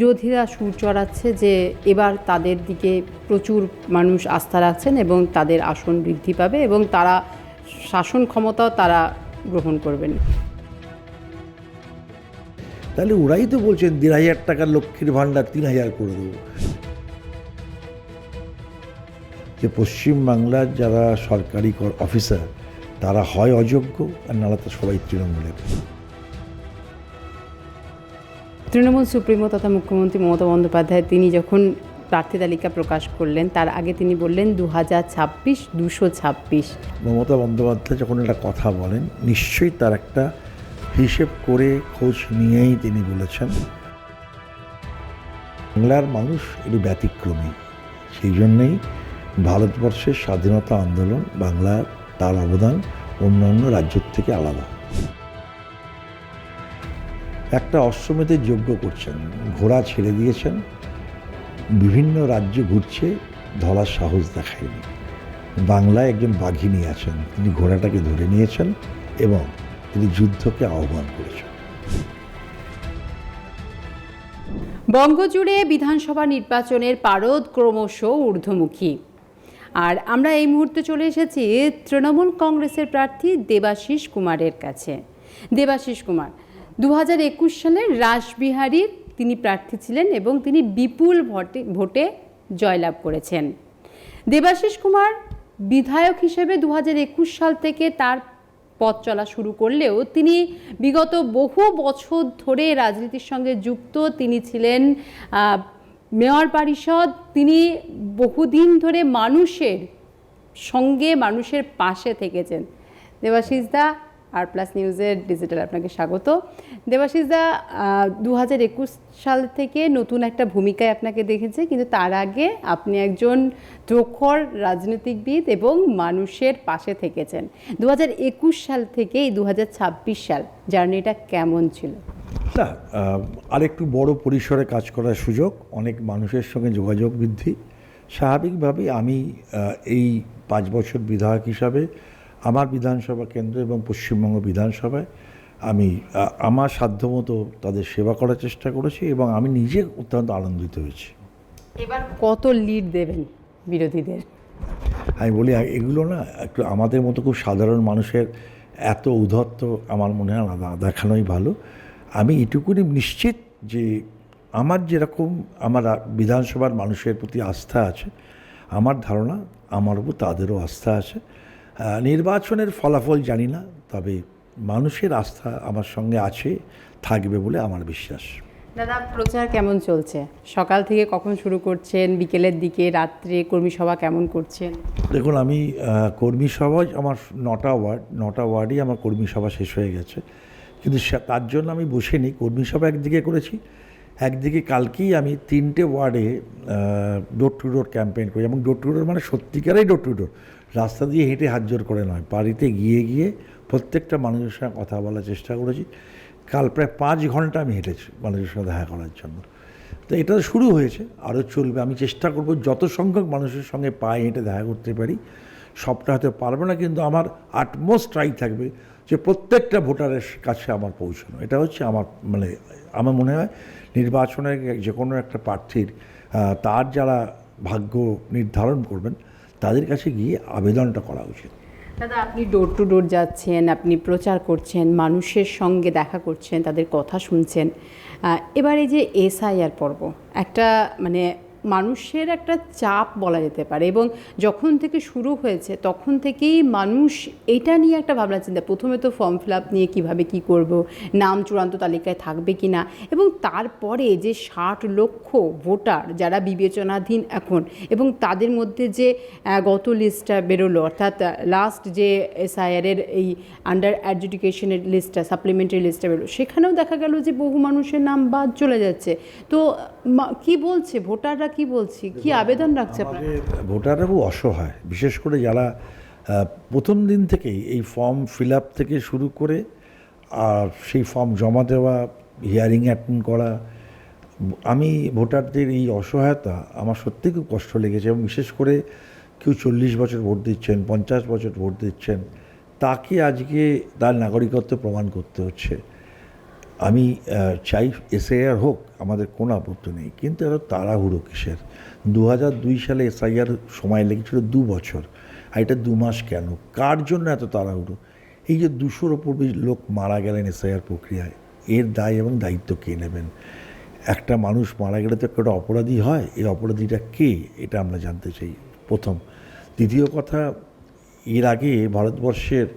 বিরোধীরা সুর চড়াচ্ছে যে এবার তাদের দিকে প্রচুর মানুষ আস্থা রাখছেন এবং তাদের আসন বৃদ্ধি পাবে এবং তারা শাসন ক্ষমতাও তারা গ্রহণ করবেন। তাহলে ওরাই তো বলছেন ১,৫০০ টাকার লক্ষ্মীর ভাণ্ডার ৩,০০০ করে দেবো। যে পশ্চিমবাংলার যারা সরকারি অফিসার তারা হয় অযোগ্য আর নাহলে তো সবাই তৃণমূলের। তৃণমূল সুপ্রিমো তথা মুখ্যমন্ত্রী মমতা বন্দ্যোপাধ্যায় তিনি যখন প্রার্থী তালিকা প্রকাশ করলেন তার আগে তিনি বললেন ২০২৬ ২২৬। মমতা বন্দ্যোপাধ্যায় যখন একটা কথা বলেন নিশ্চয়ই তার একটা হিসেব করে খোঁজ নিয়েই তিনি বলেছেন। বাংলার মানুষ একটু ব্যতিক্রমী, সেই জন্যেই ভারতবর্ষের স্বাধীনতা আন্দোলন বাংলার তার অবদান অন্যান্য রাজ্যের থেকে আলাদা। একটা অশ্বমেধের যজ্ঞ করছেন, ঘোড়া ছেড়ে দিয়েছেন, বিভিন্ন রাজ্য ঘুরছে, ধরার সাহস দেখায়নি। বাংলায় একজন বাঘিনী আছেন, তিনি ঘোড়াটাকে ধরে নিয়েছেন এবং তিনি যুদ্ধকে আহ্বান করেছেন। বঙ্গজুড়ে বিধানসভা নির্বাচনের পারদ ক্রমশ ঊর্ধ্বমুখী। আর আমরা এই মুহূর্তে চলে এসেছি তৃণমূল কংগ্রেসের প্রার্থী দেবাশিস কুমারের কাছে। দেবাশিস কুমার ২০২১ সালের রাসবিহারীর তিনি প্রার্থী ছিলেন এবং তিনি বিপুল ভোটে জয়লাভ করেছেন। দেবাশিস কুমার বিধায়ক হিসেবে ২০২১ সাল থেকে তার পথ চলা শুরু করলেও তিনি বিগত বহু বছর ধরে রাজনীতির সঙ্গে যুক্ত। তিনি ছিলেন মেয়র পরিষদ, তিনি বহুদিন ধরে মানুষের সঙ্গে মানুষের পাশে থেকেছেন। দেবাশিস দা, আর প্লাস নিউজের ডিজিটাল আপনাকে স্বাগত। দেবাশিস দা ২০২১ সাল থেকে নতুন একটা ভূমিকায় আপনাকে দেখেছে, কিন্তু তার আগে আপনি একজন প্রখর রাজনীতিবিদ এবং মানুষের পাশে থেকেছেন। ২০২১ সাল থেকে এই ২০২৬ সাল জার্নিটা কেমন ছিল? না, আরেকটু বড় পরিসরে কাজ করার সুযোগ, অনেক মানুষের সঙ্গে যোগাযোগ বৃদ্ধি। স্বাভাবিকভাবেই আমি এই ৫ বছর বিধায়ক হিসাবে আমার বিধানসভা কেন্দ্র এবং পশ্চিমবঙ্গ বিধানসভায় আমি আমার সাধ্যমতো তাদের সেবা করার চেষ্টা করেছি এবং আমি নিজে অত্যন্ত আনন্দিত হয়েছি। এবার কত লিড দেবেন বিরোধীদের? আমি বলি এগুলো না একটু আমাদের মতো খুব সাধারণ মানুষের এত উদ্ধত্ত আমার মনে হয় না দেখানোই ভালো। আমি এটুকুনি নিশ্চিত যে আমার যেরকম আমার বিধানসভার মানুষের প্রতি আস্থা আছে, আমার ধারণা আমার উপর তাদেরও আস্থা আছে। নির্বাচনের ফলাফল জানি না, তবে মানুষের আস্থা আমার সঙ্গে আছে, থাকবে বলে আমার বিশ্বাস। দাদা, প্রচার কেমন চলছে? সকাল থেকে কখন শুরু করছেন, বিকেলের দিকে, রাত্রে কর্মী সভা কেমন করছেন? দেখুন, আমি কর্মী সভায় আমার ৯টা ওয়ার্ডই আমার কর্মী সভা শেষ হয়ে গেছে, কিন্তু তার জন্য আমি বসিনি। কর্মী সভা একদিকে করেছি, একদিকে কালকেই আমি 3টে ওয়ার্ডে ডোর টু ডোর ক্যাম্পেইন করি। এবং ডোর টু ডোর মানে সত্যিকারেই ডোর টু ডোর, রাস্তা দিয়ে হেঁটে হাত জোর করে নয়, বাড়িতে গিয়ে গিয়ে প্রত্যেকটা মানুষের সঙ্গে কথা বলার চেষ্টা করেছি। কাল প্রায় ৫ ঘন্টা আমি হেঁটেছি মানুষের সঙ্গে দেখা করার জন্য। তো এটা শুরু হয়েছে, আরও চলবে। আমি চেষ্টা করব যত সংখ্যক মানুষের সঙ্গে পায়ে হেঁটে দেখা করতে পারি। সবটা হয়তো পারবো না, কিন্তু আমার আটমোস্ট ট্রাই থাকবে যে প্রত্যেকটা ভোটারের কাছে আমার পৌঁছানো। এটা হচ্ছে আমার মনে হয় নির্বাচনের যে কোনো একটা প্রার্থীর তার যারা ভাগ্য নির্ধারণ করবেন তাদের কাছে গিয়ে আবেদনটা করা উচিত। দাদা, আপনি ডোর টু ডোর যাচ্ছেন, আপনি প্রচার করছেন, মানুষের সঙ্গে দেখা করছেন, তাদের কথা শুনছেন। এবার এই যে এসআইআর পর্ব, একটা মানুষের একটা চাপ বলা যেতে পারে, এবং যখন থেকে শুরু হয়েছে তখন থেকেই মানুষ এটা নিয়ে একটা ভাবনা চিন্তা। প্রথমে তো ফর্ম ফিল আপ নিয়ে কীভাবে কী করব, নাম চূড়ান্ত তালিকায় থাকবে কি না, এবং তারপরে যে ৬০ লক্ষ ভোটার যারা বিবেচনাধীন এখন, এবং তাদের মধ্যে যে গত লিস্টটা বেরোলো, অর্থাৎ লাস্ট যে এসআইআরের এই আন্ডার অ্যাডজুডিকেশনের লিস্টটা, সাপ্লিমেন্টারি লিস্টটা বেরোলো, সেখানেও দেখা গেল যে বহু মানুষের নাম বাদ চলে যাচ্ছে। তো কি বলছে ভোটাররা, কি বলছি, কি আবেদন রাখছে? ভোটাররা খুব অসহায়, বিশেষ করে যারা প্রথম দিন থেকেই এই ফর্ম ফিল আপ থেকে শুরু করে আর সেই ফর্ম জমা দেওয়া, হিয়ারিং অ্যাটেন্ড করা। আমি ভোটারদের এই অসহায়তা আমার সত্যিই খুব কষ্ট লেগেছে। এবং বিশেষ করে কেউ 40 বছর ভোট দিচ্ছেন, 50 বছর ভোট দিচ্ছেন, তাকে আজকে তার নাগরিকত্ব প্রমাণ করতে হচ্ছে। আমি চাই এসআইআর হোক, আমাদের কোনো আপত্তি নেই, কিন্তু এত তাড়াহুড়ো কিসের? 2002 সালে এসআইআর সময় লেগেছিল 2 বছর, আর এটা 2 মাস কেন? কার জন্য এত তাড়াহুড়ো? এই যে 200-র ওপর লোক মারা গেলেন এসআইআর প্রক্রিয়ায়, এর দায় এবং দায়িত্ব কে নেবেন? একটা মানুষ মারা গেলে তো একটা অপরাধী হয়, এই অপরাধীটা কে, এটা আমরা জানতে চাই প্রথম। দ্বিতীয় কথা, এর আগে ভারতবর্ষের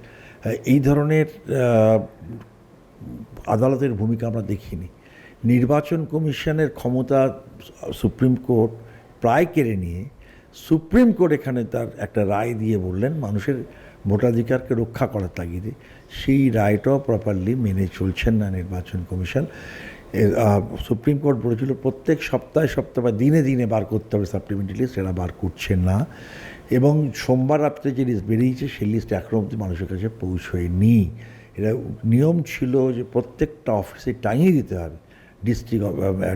এই ধরনের আদালতের ভূমিকা আমরা দেখিনি। নির্বাচন কমিশনের ক্ষমতা সুপ্রিম কোর্ট প্রায় কেড়ে নিয়ে সুপ্রিম কোর্ট এখানে তার একটা রায় দিয়ে বললেন মানুষের ভোটাধিকারকে রক্ষা করার তাগিদে। সেই রায়টাও প্রপারলি মেনে চলছেন না নির্বাচন কমিশন। সুপ্রিম কোর্ট বলেছিল প্রত্যেক সপ্তাহে বা দিনে দিনে বার করতে হবে সাপ্লিমেন্টারি লিস্ট, সেটা বার করছে না। এবং সোমবার রাত্রে যে লিস্ট বেরিয়েছে সেই লিস্ট এখনো অবধি মানুষের কাছে পৌঁছয়নি। এটা নিয়ম ছিল যে প্রত্যেকটা অফিসে টাঙিয়ে দিতে হবে, ডিস্ট্রিক্ট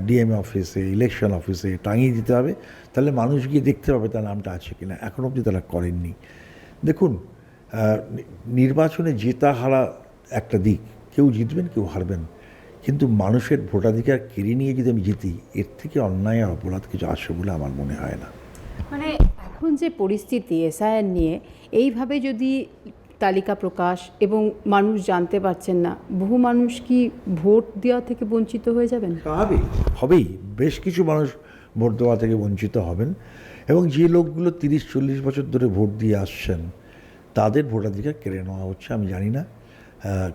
ডিএমএ অফিসে, ইলেকশন অফিসে টাঙিয়ে দিতে হবে, তাহলে মানুষ গিয়ে দেখতে পাবে তার নামটা আছে কিনা। এখনও অবধি তারা করেননি। দেখুন, নির্বাচনে জেতা হারা একটা দিক, কেউ জিতবেন কেউ হারবেন, কিন্তু মানুষের ভোটাধিকার কেড়ে নিয়ে যদি আমি জিতি, এর থেকে অন্যায় আর অপরাধ কিছু আসে বলে আমার মনে হয় না। মানে এখন যে পরিস্থিতি এসআইআর নিয়ে, এইভাবে যদি তালিকা প্রকাশ এবং মানুষ জানতে পারছেন না, বহু মানুষ কি ভোট দেওয়া থেকে বঞ্চিত হয়ে যাবেন? হবেই, বেশ কিছু মানুষ ভোট দেওয়া থেকে বঞ্চিত হবেন, এবং যে লোকগুলো 30-40 বছর ধরে ভোট দিয়ে আসছেন তাদের ভোটাধিকার কেড়ে নেওয়া হচ্ছে। আমি জানি না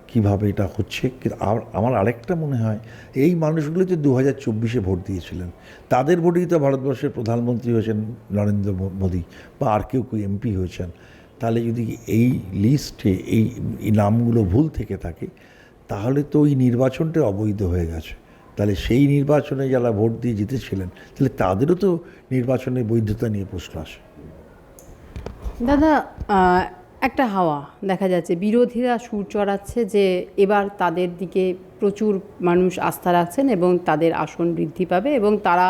কিভাবে এটা হচ্ছে, কিন্তু আমার আরেকটা মনে হয়, এই মানুষগুলো যে 2024-এ ভোট দিয়েছিলেন, তাদের ভোটেই তো ভারতবর্ষের প্রধানমন্ত্রী হয়েছেন নরেন্দ্র মোদী, বা আর কেউ এমপি হয়েছেন। তাহলে যদি এই লিস্টে এই নামগুলো ভুল থেকে থাকে, তাহলে তো ওই নির্বাচনটা অবৈধ হয়ে গেছে। তাহলে সেই নির্বাচনে যারা ভোট দিয়ে জিতেছিলেন, তাহলে তাদেরও তো নির্বাচনের বৈধতা নিয়ে প্রশ্ন আসে। দাদা, একটা হাওয়া দেখা যাচ্ছে, বিরোধীরা সুর চড়াচ্ছে যে এবার তাদের দিকে প্রচুর মানুষ আস্থা রাখছেন এবং তাদের আসন বৃদ্ধি পাবে এবং তারা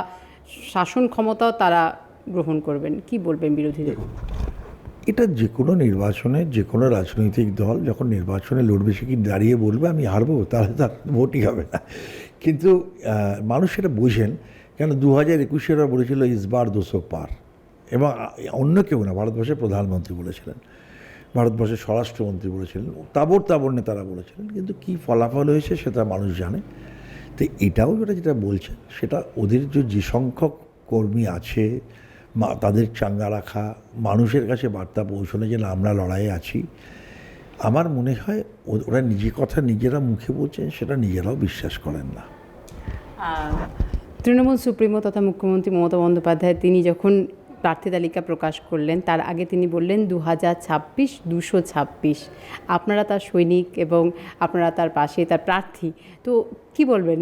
শাসন ক্ষমতাও তারা গ্রহণ করবেন। কি বলবেন বিরোধীদের? এটা যে কোনো নির্বাচনে যে কোনো রাজনৈতিক দল যখন নির্বাচনে লড়বে, সে কি দাঁড়িয়ে বলবে আমি হারবো? তাহলে তার ভোটই হবে না। কিন্তু মানুষ সেটা বোঝেন, কেন 2021-এরা বলেছিল ইসবার 200 পার, এবং অন্য কেউ না, ভারতবর্ষের প্রধানমন্ত্রী বলেছিলেন, ভারতবর্ষের স্বরাষ্ট্রমন্ত্রী বলেছিলেন, তাবড় নেতারা বলেছিলেন, কিন্তু কী ফলাফল হয়েছে সেটা মানুষ জানে। তো এটাও যেটা বলছেন, সেটা ওদের যে সংখ্যক কর্মী আছে, তাদের চাঙ্গা রাখা, মানুষের কাছে বার্তা পৌঁছানো যে না আমরা লড়াইয়ে আছি। আমার মনে হয় ওরা নিজেরা মুখে বলছেন, সেটা নিজেরাও বিশ্বাস করেন না। তৃণমূল সুপ্রিমো তথা মুখ্যমন্ত্রী মমতা বন্দ্যোপাধ্যায় তিনি যখন প্রার্থী তালিকা প্রকাশ করলেন, তার আগে তিনি বললেন 2026 226। আপনারা তার সৈনিক এবং আপনারা তার পাশে, তার প্রার্থী, তো কি বলবেন,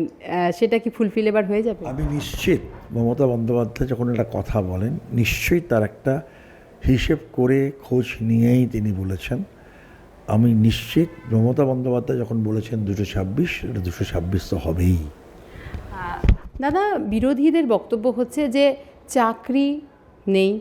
সেটা কি ফুলফিল এবার হয়ে যাবে? আমি নিশ্চিত মমতা বন্দ্যোপাধ্যায় যখন একটা কথা বলেন, নিশ্চয়ই তার একটা হিসেব করে খোঁজ নিয়েই তিনি বলেছেন। আমি নিশ্চিত মমতা বন্দ্যোপাধ্যায় যখন বলেছেন 226, এটা 226 তো হবেই। দাদা, বিরোধীদের বক্তব্য হচ্ছে যে চাকরি নেই,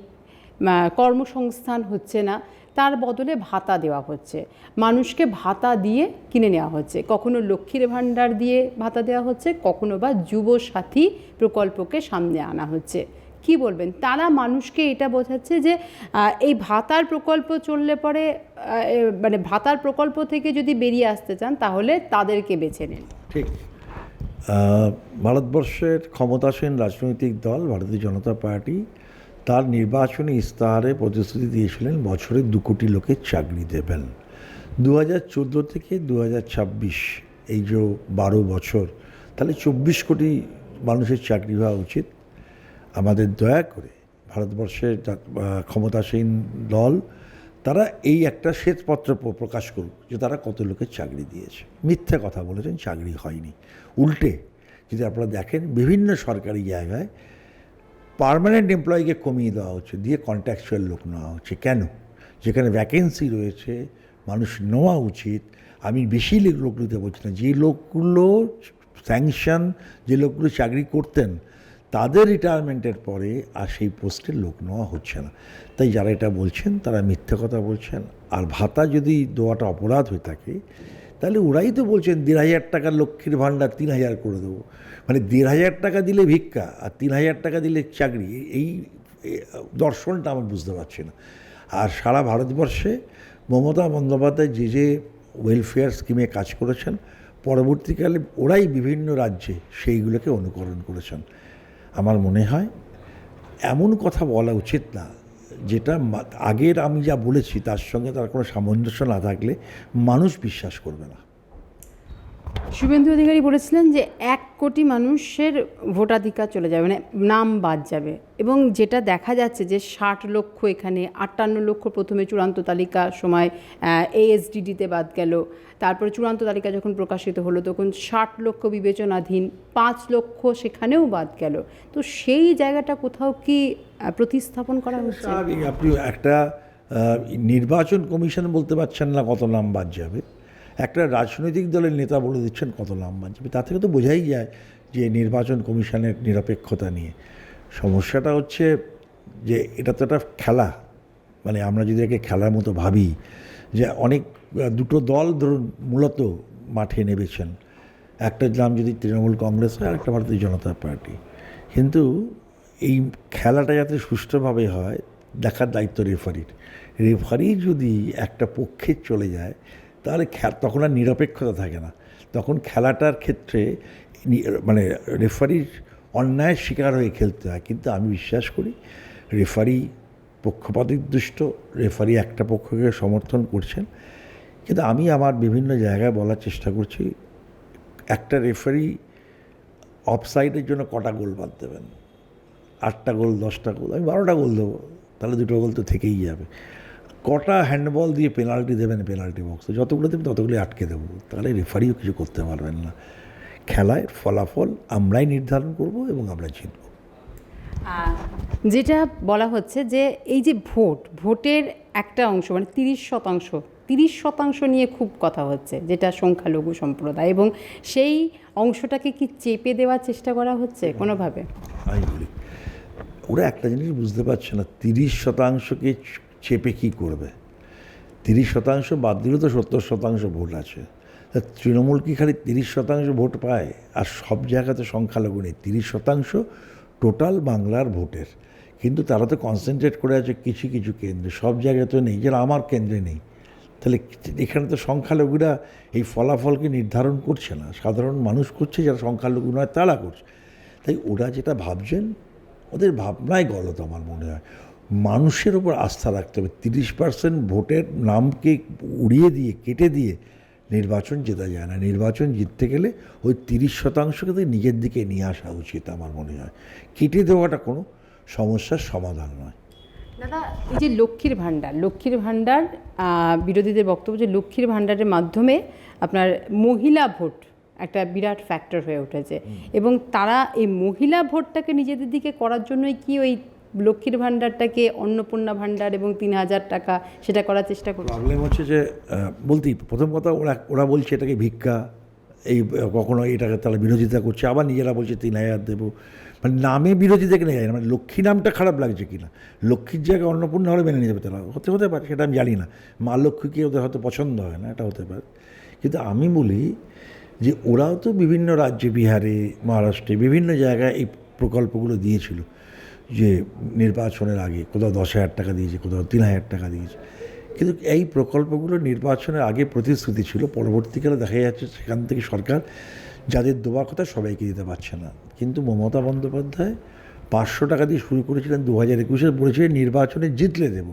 কর্মসংস্থান হচ্ছে না, তার বদলে ভাতা দেওয়া হচ্ছে, মানুষকে ভাতা দিয়ে কিনে নেওয়া হচ্ছে, কখনো লক্ষ্মীর ভাণ্ডার দিয়ে ভাতা দেওয়া হচ্ছে, কখনো বা যুবসাথী প্রকল্পকে সামনে আনা হচ্ছে। কি বলবেন? তারা মানুষকে এটা বোঝাচ্ছে যে এই ভাতার প্রকল্প চললে পরে, মানে ভাতার প্রকল্প থেকে যদি বেরিয়ে আসতে চান তাহলে তাদেরকে বেছে নেন। ঠিক। ভারতবর্ষের ক্ষমতাসীন রাজনৈতিক দল ভারতীয় জনতা পার্টি তার নির্বাচনী ইস্তাহারে প্রতিশ্রুতি দিয়েছিলেন বছরে 2 কোটি লোকের চাকরি দেবেন। 2014 থেকে 2026 এই যে 12 বছর, তাহলে 24 কোটি মানুষের চাকরি হওয়া উচিত। আমাদের দয়া করে ভারতবর্ষের ক্ষমতাসীন দল তারা এই একটা শ্বেতপত্র প্রকাশ করুক যে তারা কত লোকের চাকরি দিয়েছে। মিথ্যা কথা বলেছেন, চাকরি হয়নি। উল্টে যদি আপনারা দেখেন, বিভিন্ন সরকারি জায়গায় পার্মানেন্ট এমপ্লয়িকে কমিয়ে দেওয়া হচ্ছে, দিয়ে কন্ট্রাকচুয়াল লোক নেওয়া হচ্ছে। কেন? যেখানে ভ্যাকেন্সি রয়েছে, মানুষ নেওয়া উচিত। আমি বেশি লোক নিতে বলছি না, যে লোকগুলো স্যাংশন, যে লোকগুলো চাকরি করতেন, তাদের রিটায়ারমেন্টের পরে আর সেই পোস্টের লোক নেওয়া হচ্ছে না। তাই যারা এটা বলছেন তারা মিথ্যে কথা বলছেন। আর ভাতা যদি দেওয়াটা অপরাধ হয়ে থাকে, তাহলে ওরাই তো বলছেন 1,500 টাকার লক্ষ্মীর ভাণ্ডার 3,000 করে দেবো, মানে 1,500 টাকা দিলে ভিক্ষা আর 3,000 টাকা দিলে চাকরি, এই দর্শনটা আমি বুঝতে পারছি না। আর সারা ভারতবর্ষে মমতা বন্দ্যোপাধ্যায় যে ওয়েলফেয়ার স্কিমে কাজ করেছেন, পরবর্তীকালে ওরাই বিভিন্ন রাজ্যে সেইগুলোকে অনুকরণ করেছেন। আমার মনে হয় এমন কথা বলা উচিত না যেটা আগের আমি যা বলেছি তার সঙ্গে তার কোনো সামঞ্জস্য না থাকলে মানুষ বিশ্বাস করবে না। শুভেন্দু অধিকারী বলেছিলেন যে 1 কোটি মানুষের ভোটাধিকার চলে যাবে, মানে নাম বাদ যাবে, এবং যেটা দেখা যাচ্ছে যে 60 লক্ষ, এখানে 58 লক্ষ প্রথমে চূড়ান্ত তালিকার সময় ASDDতে বাদ গেল, তারপরে চূড়ান্ত তালিকা যখন প্রকাশিত হলো তখন 60 লক্ষ বিবেচনাধীন, 5 লক্ষ সেখানেও বাদ গেল। তো সেই জায়গাটা কোথাও কি প্রতিস্থাপন করা হচ্ছে? স্বাভাবিক, আপনি একটা নির্বাচন কমিশন বলতে পারছেন না কত নাম বাদ যাবে, একটা রাজনৈতিক দলের নেতা বলে দিচ্ছেন কত নাম বাদ যাবে, তা থেকে তো বোঝাই যায় যে নির্বাচন কমিশনের নিরপেক্ষতা নিয়ে সমস্যাটা হচ্ছে যে এটা তো একটা খেলা। মানে আমরা যদি একে খেলার মতো ভাবি যে অনেক দুটো দল ধরুন মূলত মাঠে নেমেছেন, একটা নাম যদি তৃণমূল কংগ্রেস হয়, আরেকটা ভারতীয় জনতা পার্টি, কিন্তু এই খেলাটা যাতে সুষ্ঠুভাবে হয় দেখার দায়িত্ব রেফারির। রেফারি যদি একটা পক্ষে চলে যায় তাহলে তখন আর নিরপেক্ষতা থাকে না, তখন খেলাটার ক্ষেত্রে মানে রেফারির অন্যায়ের শিকার হয়ে খেলতে হয়। কিন্তু আমি বিশ্বাস করি রেফারি পক্ষপাতদুষ্ট, রেফারি একটা পক্ষকে সমর্থন করছেন। কিন্তু আমি আমার বিভিন্ন জায়গায় বলার চেষ্টা করছি, একটা রেফারি অফসাইডের জন্য কটা গোল বাদ দেবেন? 8টা গোল, 10টা গোল, আমি 12টা গোল দেবো, তাহলে 2টো গোল তো থেকেই যাবে। কটা হ্যান্ডবল দিয়ে পেনাল্টি দেবেন পেনাল্টি বক্সে? যতগুলো দেবেন ততগুলি আটকে দেবো, তাহলে রেফারিও কিছু করতে পারবেন না। খেলায় ফলাফল আমরাই নির্ধারণ করব এবং আমরা জিতব। যেটা বলা হচ্ছে যে এই যে ভোটের একটা অংশ, মানে 30% নিয়ে খুব কথা হচ্ছে, যেটা সংখ্যালঘু সম্প্রদায়, এবং সেই অংশটাকে কি চেপে দেওয়ার চেষ্টা করা হচ্ছে কোনোভাবে? আমি বলি, ওরা একটা জিনিস বুঝতে পারছে না, 30%কে চেপে কী করবে? 30% বাদ দিলেও তো 70% ভোট আছে। তা তৃণমূল কি খালি 30% ভোট পায়? আর সব জায়গাতে সংখ্যালঘু নেই, 30% টোটাল বাংলার ভোটের, কিন্তু তারা তো কনসেন্ট্রেট করে আছে কিছু কিছু কেন্দ্রে, সব জায়গায় তো নেই, যারা আমার কেন্দ্রে নেই। তাহলে এখানে তো সংখ্যালঘুরা এই ফলাফলকে নির্ধারণ করছে না, সাধারণ মানুষ করছে, যারা সংখ্যালঘু নয় তারা করছে। তাই ওরা যেটা ভাবছেন ওদের ভাবনাই গলত আমার মনে হয়। মানুষের ওপর আস্থা রাখতে হবে। 30% ভোটের নামকে উড়িয়ে দিয়ে, কেটে দিয়ে নির্বাচন জেতা যায় না। নির্বাচন জিততে গেলে ওই 30%কে তো নিজের দিকে নিয়ে আসা উচিত আমার মনে হয়। কেটে দেওয়াটা কোনো সমস্যার সমাধান নয়। দাদা, এই যে লক্ষ্মীর ভাণ্ডার, বিরোধীদের বক্তব্য যে লক্ষ্মীর ভাণ্ডারের মাধ্যমে আপনার মহিলা ভোট একটা বিরাট ফ্যাক্টর হয়ে উঠেছে, এবং তারা এই মহিলা ভোটটাকে নিজেদের দিকে করার জন্যই কি ওই লক্ষ্মীর ভাণ্ডারটাকে অন্নপূর্ণা ভাণ্ডার এবং 3,000 টাকা সেটা করার চেষ্টা করছে? প্রবলেম হচ্ছে যে বলতেই প্রথম কথা, ওরা বলছে এটাকে ভিক্ষা, এই কখনো এটাকে তারা বিরোধিতা করছে, আবার নিজেরা বলছে 3,000 দেবো, মানে নামে বিরোধিতা কিনে যায় না। মানে লক্ষ্মী নামটা খারাপ লাগছে কিনা, লক্ষ্মীর জায়গায় অন্নপূর্ণা হলে মেনে নিয়ে যাবে তারা, হতে পারে, সেটা আমি জানি না। মা লক্ষ্মীকে ওদের হয়তো পছন্দ হয় না, এটা হতে পারে। কিন্তু আমি বলি যে ওরাও তো বিভিন্ন রাজ্যে, বিহারে, মহারাষ্ট্রে, বিভিন্ন জায়গায় এই প্রকল্পগুলো দিয়েছিল, যে নির্বাচনের আগে কোথাও 10,000 টাকা দিয়েছে, কোথাও 3,000 টাকা দিয়েছে। কিন্তু এই প্রকল্পগুলো নির্বাচনের আগে প্রতিশ্রুতি ছিল, পরবর্তীকালে দেখা যাচ্ছে সেখান থেকে সরকার যাদের দেওয়ার কথা সবাইকে দিতে পারছে না। কিন্তু মমতা বন্দ্যোপাধ্যায় 500 টাকা দিয়ে শুরু করেছিলেন, 2021-এ বলেছিলেন নির্বাচনে জিতলে দেব,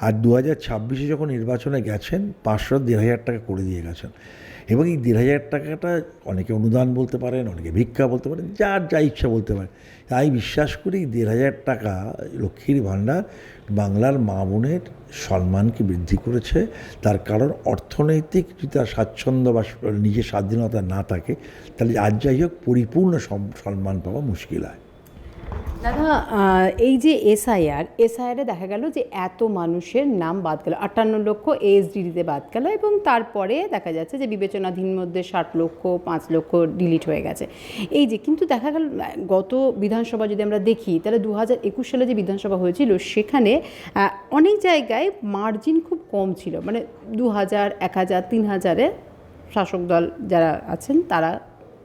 আর 2026-এ যখন নির্বাচনে গেছেন 500-1,500 টাকা করে দিয়ে গেছেন। এবং এই 1,500 টাকাটা অনেকে অনুদান বলতে পারেন, অনেকে ভিক্ষা বলতে পারেন, যার যা ইচ্ছা বলতে পারেন। তাই বিশ্বাস করি 1,500 টাকা লক্ষ্মীর ভাণ্ডার বাংলার মা বোনের সম্মানকে বৃদ্ধি করেছে। তার কারণ অর্থনৈতিক যদি তার স্বাচ্ছন্দ্য বা নিজের স্বাধীনতা না থাকে, তাহলে আজ যাই হোক পরিপূর্ণ সম্মান পাওয়া মুশকিল হয়। দাদা, এই যে এসআইআরে দেখা গেল যে এত মানুষের নাম বাদ গেল, 58 লক্ষ ASDDতে বাদ গেল, এবং তারপরে দেখা যাচ্ছে যে বিবেচনাধীন মধ্যে 60 লক্ষ, 5 লক্ষ ডিলিট হয়ে গেছে। এই যে কিন্তু দেখা গেল গত বিধানসভা যদি আমরা দেখি, তাহলে 2021 সালে যে বিধানসভা হয়েছিল সেখানে অনেক জায়গায় মার্জিন খুব কম ছিল, মানে 2,000, 1,000, 3,000-এ শাসক দল যারা আছেন তারা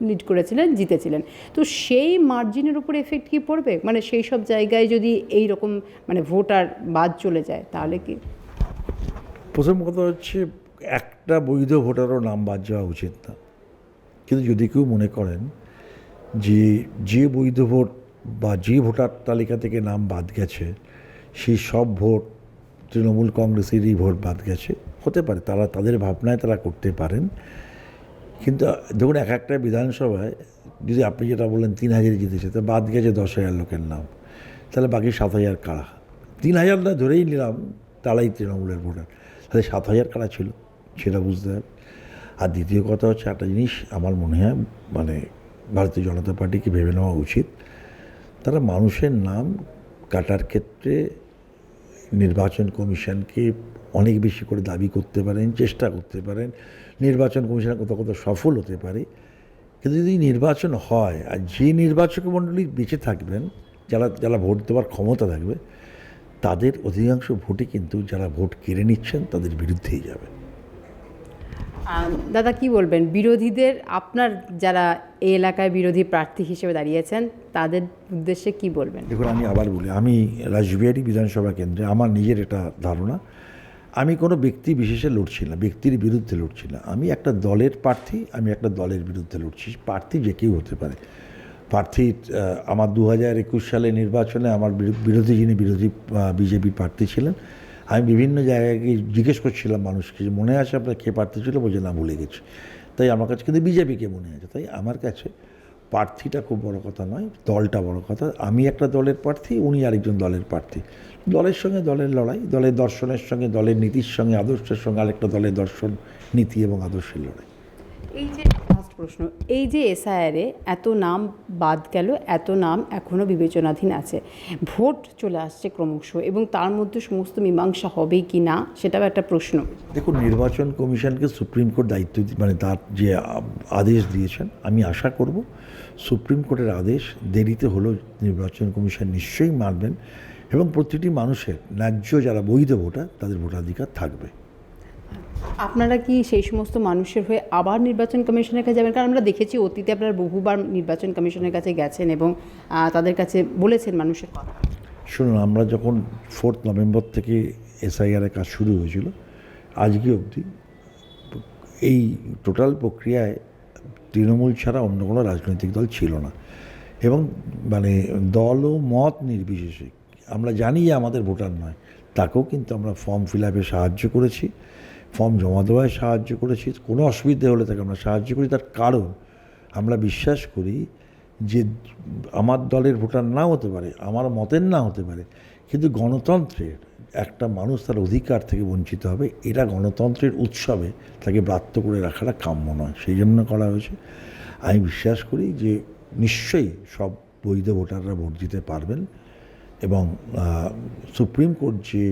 লিড করেছিলেন, জিতেছিলেন। তো সেই মার্জিনের উপর এফেক্ট কি পড়বে? মানে সেই সব জায়গায় যদি এই রকম মানে ভোটার বাদ চলে যায় তাহলে কি? প্রথম কথা হচ্ছে, একটা বৈধ ভোটারও নাম বাদ যাওয়া উচিত না। কিন্তু যদি কেউ মনে করেন যে বৈধ ভোট বা যে ভোটার তালিকা থেকে নাম বাদ গেছে সেই সব ভোট তৃণমূল কংগ্রেসেরই ভোট বাদ গেছে, হতে পারে, তারা তাদের ভাবনায় তারা করতে পারেন। কিন্তু দেখুন, এক একটা বিধানসভায় যদি আপনি যেটা বললেন 3,000 জিতেছে, তা বাদ গেছে 10,000 লোকের নাম, তাহলে বাকি 7,000 কারা? 3,000 না ধরেই নিলাম তারাই তৃণমূলের ভোটার, তাহলে 7,000 কারা ছিল সেটা বুঝতে হবে। আর দ্বিতীয় কথা হচ্ছে, একটা জিনিস আমার মনে হয় মানে ভারতীয় জনতা পার্টিকে ভেবে নেওয়া উচিত, তারা মানুষের নাম কাটার ক্ষেত্রে নির্বাচন কমিশনকে অনেক বেশি করে দাবি করতে পারেন, চেষ্টা করতে পারেন, নির্বাচন কমিশন কোথাও কোথাও সফল হতে পারে। কিন্তু যদি নির্বাচন হয় আর যে নির্বাচক মণ্ডলী বেঁচে থাকবেন, যারা ভোট দেওয়ার ক্ষমতা থাকবে, তাদের অধিকাংশ ভোটই কিন্তু যারা ভোট কেড়ে নিচ্ছেন তাদের বিরুদ্ধেই যাবে। দাদা কি বলবেন, বিরোধীদের, আপনার যারা এই এলাকায় বিরোধী প্রার্থী হিসেবে দাঁড়িয়েছেন তাদের উদ্দেশ্যে কি বলবেন? দেখুন, আমি আবার বলি, আমি রাসবিহারী বিধানসভা কেন্দ্রে আমার নিজের এটা ধারণা, আমি কোনো ব্যক্তি বিশেষে লড়ছি না, ব্যক্তির বিরুদ্ধে লড়ছি না। আমি একটা দলের প্রার্থী, আমি একটা দলের বিরুদ্ধে লড়ছি। প্রার্থী যে কেউ হতে পারে। প্রার্থী আমার 2021 সালে নির্বাচনে আমার বিরোধী বিজেপির প্রার্থী ছিলেন, আমি বিভিন্ন জায়গায় গিয়ে জিজ্ঞেস করছিলাম মানুষকে যে মনে আছে আপনার কে প্রার্থী ছিল, বলছে না ভুলে গেছি। তাই আমার কাছে কিন্তু বিজেপিকে মনে আছে। তাই আমার কাছে প্রার্থীটা খুব বড় কথা নয়, দলটা বড় কথা। আমি একটা দলের প্রার্থী, উনি আরেকজন দলের প্রার্থী। দলের সঙ্গে দলের লড়াই, দলের দর্শনের সঙ্গে, দলের নীতির সঙ্গে, আদর্শের সঙ্গে আরেকটা দলের দর্শন, নীতি এবং আদর্শের লড়াই। এই যে লাস্ট প্রশ্ন, এই যে এসআইআরে এত নাম বাদ গেল, এত নাম এখনও বিবেচনাধীন আছে, ভোট চলে আসছে ক্রমশ, এবং তার মধ্যে সমস্ত মীমাংসা হবে কি না সেটাও একটা প্রশ্ন। দেখুন, নির্বাচন কমিশনকে সুপ্রিম কোর্ট দায়িত্ব মানে তার যে আদেশ দিয়েছেন, আমি আশা করব সুপ্রিম কোর্টের আদেশ দেরিতে হলেও নির্বাচন কমিশন নিশ্চয়ই মানবেন এবং প্রতিটি মানুষের ন্যায্য যারা বৈধ ভোটার তাদের ভোটাধিকার থাকবে। আপনারা কি সেই সমস্ত মানুষের হয়ে আবার নির্বাচন কমিশনের কাছে যাবেন? কারণ আমরা দেখেছি অতীতে আপনারা বহুবার নির্বাচন কমিশনের কাছে গেছেন এবং তাদের কাছে বলেছেন মানুষের কথা। শুনুন, আমরা যখন 4 নভেম্বর থেকে এসআইআরের কাজ শুরু হয়েছিল, আজকে অবধি এই টোটাল প্রক্রিয়ায় তৃণমূল ছাড়া অন্য কোনো রাজনৈতিক দল ছিল না। এবং মানে দল ও মত নির্বিশেষে, আমরা জানি যে আমাদের ভোটার নয়, তাকেও কিন্তু আমরা ফর্ম ফিল আপে সাহায্য করেছি, ফর্ম জমা দেওয়ায় সাহায্য করেছি, কোনো অসুবিধা হলে তাকে আমরা সাহায্য করি। তার কারণ আমরা বিশ্বাস করি যে আমার দলের ভোটার নাও হতে পারে, আমার মতের না হতে পারে, কিন্তু গণতন্ত্রের একটা মানুষ তার অধিকার থেকে বঞ্চিত হবে, এটা গণতন্ত্রের উৎসবে তাকে ব্রাত্য করে রাখাটা কাম্য নয়, সেই জন্য করা হয়েছে। আমি বিশ্বাস করি যে নিশ্চয়ই সব বৈধ ভোটাররা ভোট দিতে পারবেন এবং সুপ্রিম কোর্ট যে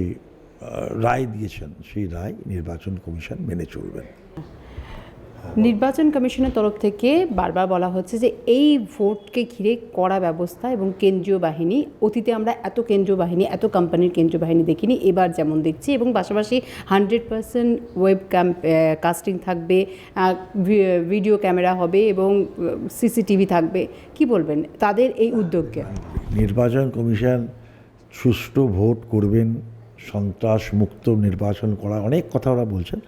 রায় দিয়েছেন সেই রায় নির্বাচন কমিশন মেনে চলবেন। নির্বাচন কমিশনের তরফ থেকে বারবার বলা হচ্ছে যে এই ভোটকে ঘিরে কড়া ব্যবস্থা এবং কেন্দ্রীয় বাহিনী, অতীতে আমরা এত কেন্দ্রীয় বাহিনী, এত কোম্পানির কেন্দ্রীয় বাহিনী দেখিনি, এবার যেমন দেখছি, এবং পাশাপাশি 100% ওয়েব কাস্টিং থাকবে, ভিডিও ক্যামেরা হবে এবং সিসিটিভি থাকবে। কি বলবেন তাদের এই উদ্যোগকে? নির্বাচন কমিশন সুষ্ঠু ভোট করবেন, সন্ত্রাস মুক্ত নির্বাচন করা, অনেক কথা ওরা বলছেন,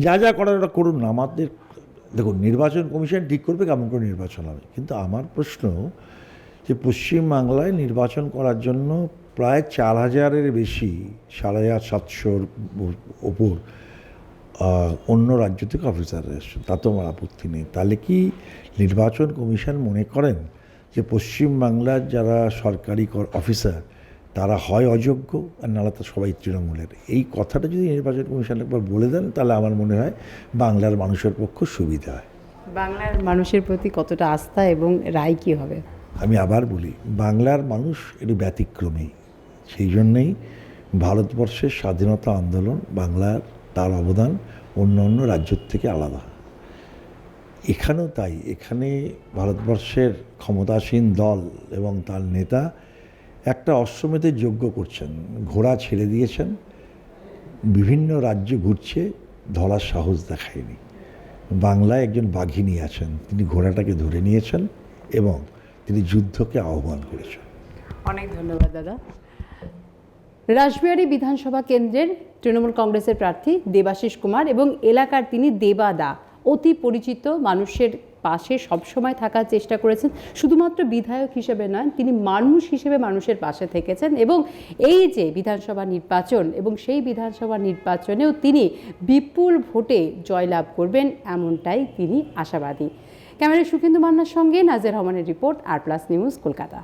যা যা করার ওরা করুন না। আমাদের দেখুন, নির্বাচন কমিশন ঠিক করবে কেমন করে নির্বাচন হবে, কিন্তু আমার প্রশ্ন যে পশ্চিমবাংলায় নির্বাচন করার জন্য প্রায় 4,000-এর বেশি, 7,500-র ওপর অন্য রাজ্য থেকে অফিসাররা এসছে, তাতেও আমার আপত্তি নেই। তাহলে কি নির্বাচন কমিশন মনে করেন যে পশ্চিমবাংলার যারা সরকারি অফিসার তারা হয় অযোগ্য আর নাহলে তো সবাই তৃণমূলের? এই কথাটা যদি নির্বাচন কমিশন একবার বলে দেন তাহলে আমার মনে হয় বাংলার মানুষের পক্ষে সুবিধা হয়। বাংলার মানুষের প্রতি কতটা আস্থা এবং রায় কী হবে? আমি আবার বলি, বাংলার মানুষ একটু ব্যতিক্রমী, সেই জন্যেই ভারতবর্ষের স্বাধীনতা আন্দোলন বাংলার তার অবদান অন্য অন্য রাজ্যের থেকে আলাদা। এখানেও তাই, এখানে ভারতবর্ষের ক্ষমতাসীন দল এবং তার নেতা একটা অশ্বমেধের যজ্ঞ করছেন, ঘোড়া ছেড়ে দিয়েছেন, বিভিন্ন রাজ্য ঘুরছে, ধরার সাহস দেখায়নি। বাংলায় একজন বাঘিনী আছেন, তিনি ঘোড়াটাকে ধরে নিয়েছেন এবং তিনি যুদ্ধকে আহ্বান করেছেন। অনেক ধন্যবাদ দাদা। রাসবিহারী বিধানসভা কেন্দ্রের তৃণমূল কংগ্রেসের প্রার্থী দেবাশিস কুমার এবং এলাকার তিনি দেবাদা, অতি পরিচিত, মানুষের পাশে সবসময় থাকার চেষ্টা করেছেন। শুধুমাত্র বিধায়ক হিসেবে নয়, তিনি মানুষ হিসেবে মানুষের পাশে থেকেছেন এবং এই যে বিধানসভা নির্বাচন এবং সেই বিধানসভা নির্বাচনেও তিনি বিপুল ভোটে জয়লাভ করবেন এমনটাই তিনি আশাবাদী। ক্যামেরায় সুখেন্দু মান্নার সঙ্গে নাজের রহমানের রিপোর্ট, আর প্লাস নিউজ, কলকাতা।